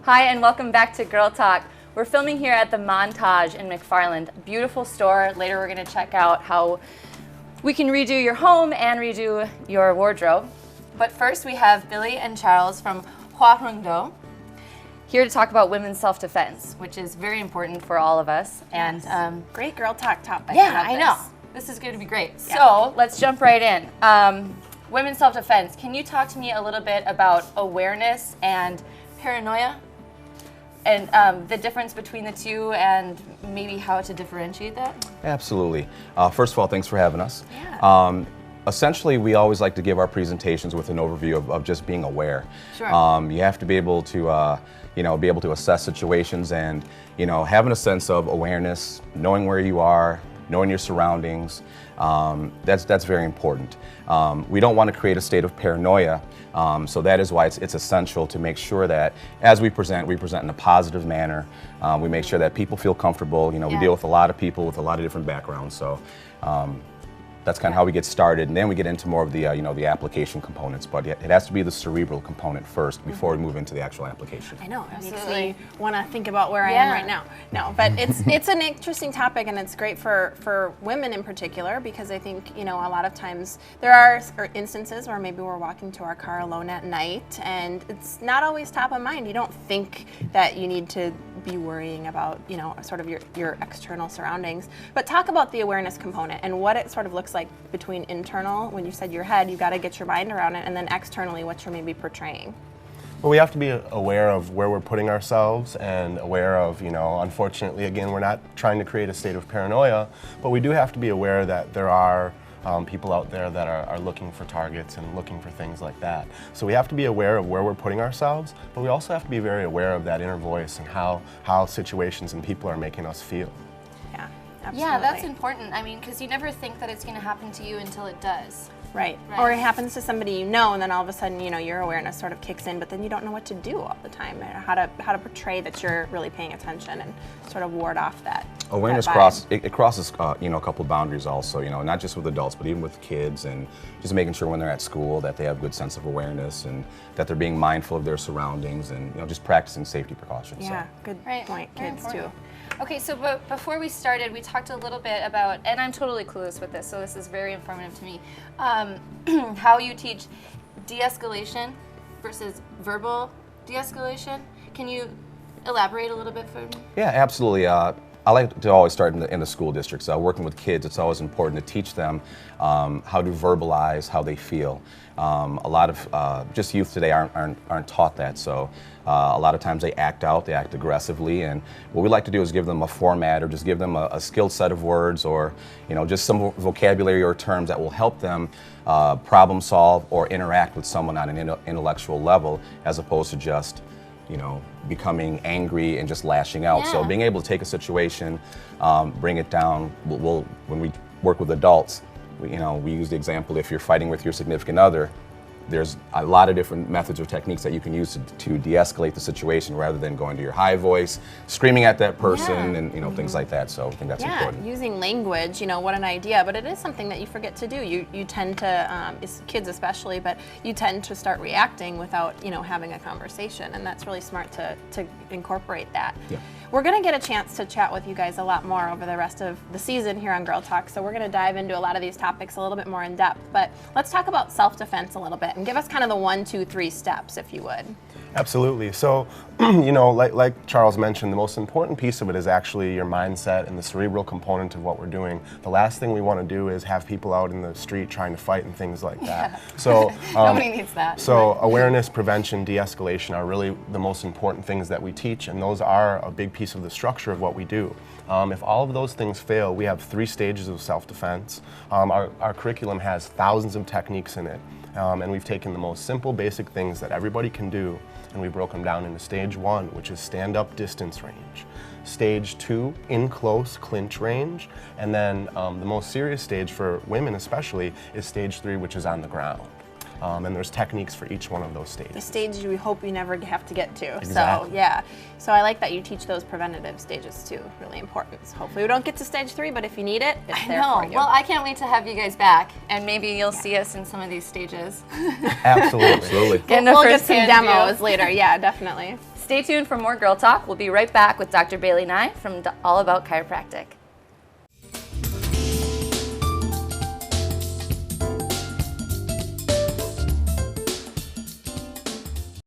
Hi, and welcome back to Girl Talk. We're filming here at the Montage in McFarland. Beautiful store. Later we're going to check out how we can redo your home and redo your wardrobe. But first we have Billy and Charles from Hua here to talk about women's self-defense, which is very important for all of us. Yes. And great Girl Talk topic. Yeah, I know. This is going to be great. Yeah. So let's jump right in. Women's self-defense. Can you talk to me a little bit about awareness and paranoia? And the difference between the two and maybe how to differentiate that? Absolutely. First of all, thanks for having us. Yeah. Essentially, we always like to give our presentations with an overview of just being aware. Sure. You have to be able to, be able to assess situations and, having a sense of awareness, knowing where you are, knowing your surroundings. That's very important. We don't want to create a state of paranoia. So that is why it's essential to make sure that as we present in a positive manner. We make sure that people feel comfortable. We deal with a lot of people with a lot of different backgrounds. So that's kind of how we get started, and then we get into more of the the application components. But it has to be the cerebral component first before we move into the actual application. I know, it makes me want to think about where I am right now. No, but it's an interesting topic, and it's great for women in particular, because I think a lot of times there are instances where maybe we're walking to our car alone at night, and it's not always top of mind. You don't think that you need to be worrying about sort of your external surroundings. But talk about the awareness component and what it sort of looks like between internal, when you said your head, you got to get your mind around it, and then externally what you're maybe portraying. Well, we have to be aware of where we're putting ourselves and aware of, unfortunately, again, we're not trying to create a state of paranoia, but we do have to be aware that there are people out there that are looking for targets and looking for things like that. So we have to be aware of where we're putting ourselves, but we also have to be very aware of that inner voice and how situations and people are making us feel. Yeah, absolutely. Yeah, that's important. I mean, because you never think that it's going to happen to you until it does. Right. Or it happens to somebody you know, and then all of a sudden, your awareness sort of kicks in, but then you don't know what to do all the time, or how to portray that you're really paying attention and sort of ward off that. Awareness crosses a couple of boundaries also, not just with adults, but even with kids, and just making sure when they're at school that they have a good sense of awareness and that they're being mindful of their surroundings and just practicing safety precautions. Yeah, so. good point. Very Kids important. too. Okay, so before we started, we talked a little bit about, and I'm totally clueless with this, so this is very informative to me, how you teach de-escalation versus verbal de-escalation. Can you elaborate a little bit for me? Yeah, absolutely. I like to always start in the school districts. Working with kids, it's always important to teach them how to verbalize how they feel. A lot of just youth today aren't taught that, so a lot of times they act out, they act aggressively, and what we like to do is give them a format or just give them a skilled set of words or just some vocabulary or terms that will help them problem solve or interact with someone on an intellectual level, as opposed to just becoming angry and just lashing out. Yeah. So being able to take a situation, bring it down. When we work with adults, we use the example, if you're fighting with your significant other, there's a lot of different methods or techniques that you can use to de-escalate the situation rather than going to your high voice, screaming at that person and things like that. So I think that's important. Using language, what an idea, but it is something that you forget to do. You tend to, kids especially, but you tend to start reacting without having a conversation, and that's really smart to incorporate that. Yeah. We're going to get a chance to chat with you guys a lot more over the rest of the season here on Girl Talk, so we're going to dive into a lot of these topics a little bit more in depth. But let's talk about self-defense a little bit and give us kind of the 1, 2, 3 steps, if you would. Absolutely. So, like Charles mentioned, the most important piece of it is actually your mindset and the cerebral component of what we're doing. The last thing we want to do is have people out in the street trying to fight and things like that. Yeah. So nobody needs that. So awareness, prevention, de-escalation are really the most important things that we teach, and those are a big piece of the structure of what we do. If all of those things fail, we have 3 stages of self-defense. Our curriculum has thousands of techniques in it, and we've taken the most simple, basic things that everybody can do, and we broke them down into stage 1, which is stand-up distance range. Stage 2, in close clinch range, and then the most serious stage for women especially is stage 3, which is on the ground. And there's techniques for each one of those stages. The stage we hope you never have to get to. Exactly. So yeah, so I like that you teach those preventative stages too. Really important. So hopefully we don't get to stage 3, but if you need it, it's there for you. Well, I can't wait to have you guys back, and maybe you'll see us in some of these stages. Absolutely. Absolutely. We'll get some demos later. Yeah, definitely. Stay tuned for more Girl Talk. We'll be right back with Dr. Bailey Nye from All About Chiropractic.